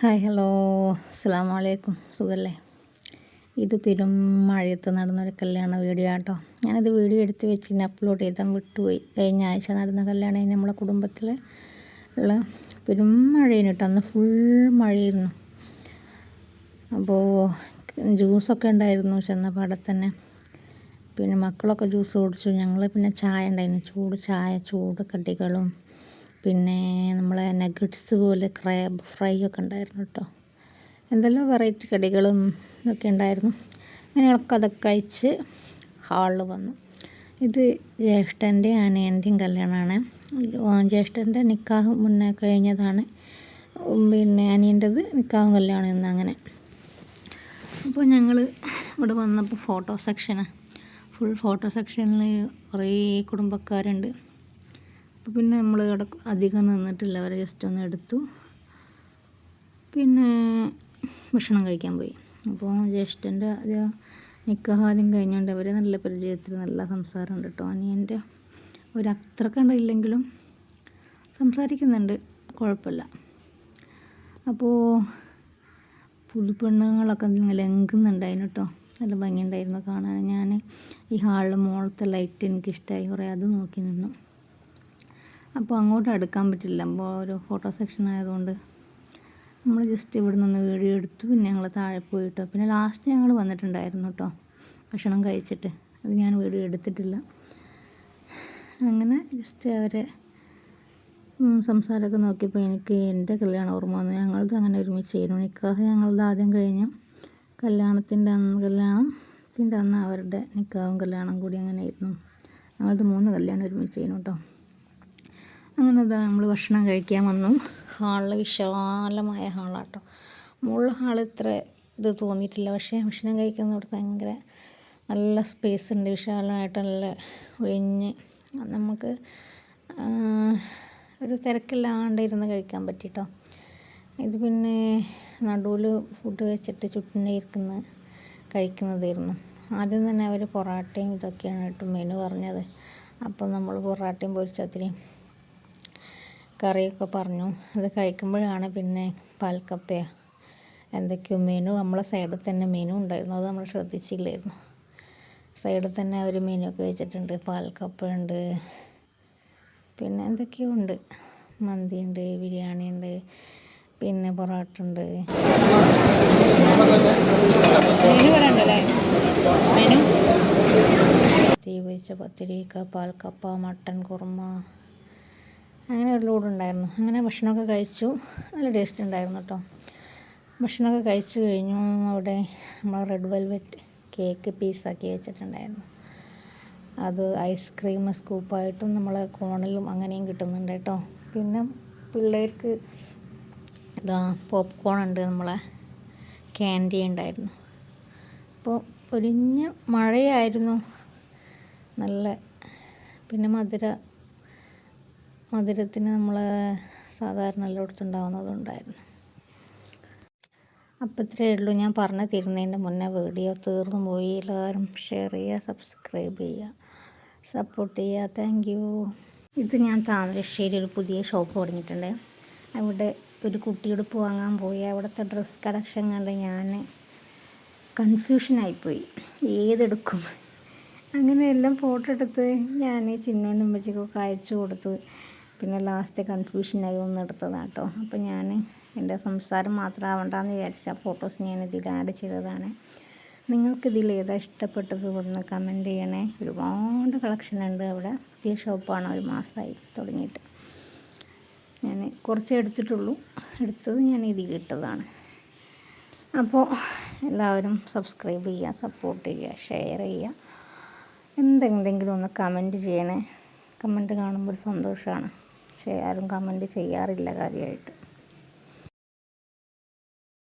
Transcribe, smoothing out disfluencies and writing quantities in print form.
Hi hello അസ്സലാമു അലൈക്കും. സുഖല്ലേ? ഇത് പെരും മഴയത്ത് നടന്നൊരു കല്യാണ വീഡിയോ ആട്ടോ. ഞാനത് വീഡിയോ എടുത്ത് വെച്ച് അപ്ലോഡ് ചെയ്താൽ വിട്ടുപോയി. കഴിഞ്ഞ ആഴ്ച നടന്ന കല്യാണം നമ്മളെ കുടുംബത്തിൽ ഉള്ള പെരും മഴയാണ് കേട്ടോ. അന്ന് ഫുൾ മഴയായിരുന്നു. അപ്പോൾ ജ്യൂസൊക്കെ ഉണ്ടായിരുന്നു ചെന്നപ്പോൾ അവിടെ തന്നെ. പിന്നെ മക്കളൊക്കെ ജ്യൂസ് കുടിച്ചു. ഞങ്ങൾ പിന്നെ ചായ ഉണ്ടായിരുന്നു, ചൂട് ചായ, ചൂട് കടികളും പിന്നെ നമ്മളെ നഗറ്റ്സ് പോലെ ക്രാബ് ഫ്രൈ ഒക്കെ ഉണ്ടായിരുന്നു കേട്ടോ. എന്തെല്ലാം വെറൈറ്റി കടികളും ഇതൊക്കെ ഉണ്ടായിരുന്നു. അങ്ങനെയൊക്കെ അതൊക്കെ കഴിച്ച് ഹാളിൽ വന്നു. ഇത് ജ്യേഷ്ഠൻ്റെയും അനിയൻ്റെയും കല്യാണമാണ്. ജ്യേഷ്ഠൻ്റെ നിക്കാഹ് മുന്നേ കഴിഞ്ഞതാണ്, പിന്നെ അനിയൻ്റെത് നിക്കാഹും കല്യാണം ഇന്ന്. അങ്ങനെ അപ്പോൾ ഞങ്ങൾ ഇവിടെ വന്നപ്പോൾ ഫോട്ടോ സെക്ഷനാണ്. ഫുൾ ഫോട്ടോ സെക്ഷനിൽ കുറേ കുടുംബക്കാരുണ്ട്. അപ്പോൾ പിന്നെ നമ്മൾ ഇവിടെ അധികം നിന്നിട്ടില്ല, അവരെ ജസ്റ്റ് ഒന്ന് എടുത്തു, പിന്നെ ഭക്ഷണം കഴിക്കാൻ പോയി. അപ്പോൾ ജ്യേഷ്ഠൻ്റെ നിക്കാഹ് ആദ്യം കഴിഞ്ഞുകൊണ്ട് അവർ നല്ല പരിചയത്തിൽ നല്ല സംസാരമുണ്ട് കേട്ടോ. അനിയൻ്റെ ഒരു അത്ര കണ്ടില്ലെങ്കിലും സംസാരിക്കുന്നുണ്ട്, കുഴപ്പമില്ല. അപ്പോൾ പുതുപ്പെണ്ണുങ്ങളൊക്കെ ലംഘുന്നുണ്ടായിരുന്നു കേട്ടോ. നല്ല ഭംഗിയുണ്ടായിരുന്നു കാണാൻ. ഞാൻ ഈ ഹാളിൽ മുകളിലത്തെ ലൈറ്റ് എനിക്കിഷ്ടമായി, കുറേ അത് നോക്കി നിന്നു. അപ്പോൾ അങ്ങോട്ട് അടുക്കാൻ പറ്റില്ല, അപ്പോൾ ഒരു ഫോട്ടോ സെക്ഷൻ ആയതുകൊണ്ട് നമ്മൾ ജസ്റ്റ് ഇവിടെ നിന്ന് വീഡിയോ എടുത്തു. പിന്നെ ഞങ്ങൾ താഴെ പോയിട്ടോ. പിന്നെ ലാസ്റ്റ് ഞങ്ങൾ വന്നിട്ടുണ്ടായിരുന്നു കേട്ടോ ഭക്ഷണം കഴിച്ചിട്ട്. അത് ഞാൻ വീഡിയോ എടുത്തിട്ടില്ല. അങ്ങനെ ജസ്റ്റ് അവരെ സംസാരമൊക്കെ നോക്കിയപ്പോൾ എനിക്ക് എൻ്റെ കല്യാണം ഓർമ്മ വന്നു. ഞങ്ങളത് അങ്ങനെ ഒരുമിച്ച് ചെയ്യുന്നു. നിക്കാഹ് ഞങ്ങളത് ആദ്യം കഴിഞ്ഞു. കല്യാണത്തിൻ്റെ അന്ന് അവരുടെ നിക്കാഹും കല്യാണം കൂടി അങ്ങനെ ആയിരുന്നു. ഞങ്ങളത് 3 കല്യാണം ഒരുമിച്ച് ചെയ്യുന്നു കേട്ടോ. അങ്ങനെ നമ്മൾ ഭക്ഷണം കഴിക്കാൻ വന്നു. ഹാളിൽ വിശാലമായ ഹാളാട്ടോ. മുകളിൽ ഹാൾ ഇത്ര ഇത് തോന്നിയിട്ടില്ല, പക്ഷേ ഭക്ഷണം കഴിക്കുന്നിടത്ത് ഭയങ്കര നല്ല സ്പേസ് ഉണ്ട്, വിശാലമായിട്ട് നല്ല ഒഴിഞ്ഞ് നമുക്ക് ഒരു തിരക്കില്ലാണ്ട് ഇരുന്ന് കഴിക്കാൻ പറ്റിട്ടോ. ഇത് പിന്നെ നടുവിൽ ഫുഡ് വെച്ചിട്ട് ചുറ്റിനെ കഴിക്കുന്നതായിരുന്നു. ആദ്യം തന്നെ അവർ പൊറാട്ടയും ഇതൊക്കെയാണ് കേട്ടോ മെനു പറഞ്ഞത്. അപ്പോൾ നമ്മൾ പൊറാട്ടയും പൊരിച്ചത്തിരിയും കറിയൊക്കെ പറഞ്ഞു. അത് കഴിക്കുമ്പോഴാണ് പിന്നെ പാൽക്കപ്പയോ എന്തൊക്കെയോ മെനു നമ്മളെ സൈഡിൽ തന്നെ മെനു ഉണ്ടായിരുന്നു. അത് നമ്മൾ ശ്രദ്ധിച്ചില്ലായിരുന്നു. സൈഡിൽ തന്നെ അവർ മെനു ഒക്കെ വെച്ചിട്ടുണ്ട്. പാൽക്കപ്പ ഉണ്ട്, പിന്നെ എന്തൊക്കെയോ ഉണ്ട്, മന്തി ഉണ്ട്, ബിരിയാണി ഉണ്ട്, പിന്നെ പൊറോട്ട ഉണ്ട്. മെനു പറയണ്ടല്ലേ? മെനു തീ പൊരിച്ച പത്തിരിക്ക, പാൽക്കപ്പ, മട്ടൻ കുറുമ, അങ്ങനെ ഒരു ലോഡ് ഉണ്ടായിരുന്നു. അങ്ങനെ ഭക്ഷണമൊക്കെ കഴിച്ചു. നല്ല ടേസ്റ്റ് ഉണ്ടായിരുന്നു കേട്ടോ. ഭക്ഷണമൊക്കെ കഴിച്ചു കഴിഞ്ഞു. അവിടെ നമ്മൾ റെഡ് വെൽവെറ്റ് കേക്ക് പീസാക്കി വെച്ചിട്ടുണ്ടായിരുന്നു. അത് ഐസ്ക്രീം സ്കൂപ്പായിട്ടും നമ്മളെ കോണിലും അങ്ങനെയും കിട്ടുന്നുണ്ട് കേട്ടോ. പിന്നെ പിള്ളേർക്ക് ഇതാ പോപ്കോൺ ഉണ്ട്, നമ്മളെ ക്യാൻഡി ഉണ്ടായിരുന്നു. അപ്പോൾ പൊരിഞ്ഞ മഴയായിരുന്നു നല്ല. പിന്നെ മധുരത്തിന് നമ്മൾ സാധാരണ എല്ലായിടത്തും ഉണ്ടാവുന്നതുണ്ടായിരുന്നു. അപ്പോൾ ഇത്രയേ ഉള്ളൂ. ഞാൻ പറഞ്ഞു തരുന്നതിൻ്റെ മുന്നേ വീഡിയോ തീർന്നു പോയി. എല്ലാവരും ഷെയർ ചെയ്യുക, സബ്സ്ക്രൈബ് ചെയ്യുക, സപ്പോർട്ട് ചെയ്യുക. Thank you. ഇത് ഞാൻ താമരശ്ശേരി ഒരു പുതിയ ഷോപ്പ് തുടങ്ങിയിട്ടുണ്ട്. അവിടെ ഒരു കുട്ടിയുടുപ്പ് വാങ്ങാൻ പോയി. അവിടുത്തെ ഡ്രസ്സ് കളക്ഷൻ കണ്ട് ഞാൻ കൺഫ്യൂഷനായിപ്പോയി, ഏതെടുക്കും. അങ്ങനെ എല്ലാം ഫോട്ടോ എടുത്ത് ഞാൻ ചിന്നോൻ്റെ ഉമ്മച്ചിക്കൊക്കെ അയച്ചു കൊടുത്തു. പിന്നെ ലാസ്റ്റ് കൺഫ്യൂഷനായി ഒന്നെടുത്തതാണ് കേട്ടോ. അപ്പോൾ ഞാൻ എൻ്റെ സംസാരം മാത്രം ആവണ്ടെന്ന് വിചാരിച്ച ഫോട്ടോസ് ഞാൻ ഇതിൽ ആഡ് ചെയ്തതാണ്. നിങ്ങൾക്കിതിൽ ഏതാ ഇഷ്ടപ്പെട്ടത് ഒന്ന് കമൻറ്റ് ചെയ്യണേ. ഒരുപാട് കളക്ഷൻ ഉണ്ട് അവിടെ. പുതിയ ഷോപ്പാണ്, 1 മാസമായി തുടങ്ങിയിട്ട്. ഞാൻ കുറച്ച് എടുത്തിട്ടുള്ളൂ, എടുത്തത് ഞാൻ ഇതിൽ ഇട്ടതാണ്. അപ്പോൾ എല്ലാവരും സബ്സ്ക്രൈബ് ചെയ്യുക, സപ്പോർട്ട് ചെയ്യുക, ഷെയർ ചെയ്യുക. എന്തെങ്കിലും ഒന്ന് കമൻറ്റ് ചെയ്യണേ. കമൻറ്റ് കാണുമ്പോൾ ഒരു സന്തോഷമാണ്. പക്ഷേ ആരും കമൻറ്റ് ചെയ്യാറില്ല കാര്യമായിട്ട്.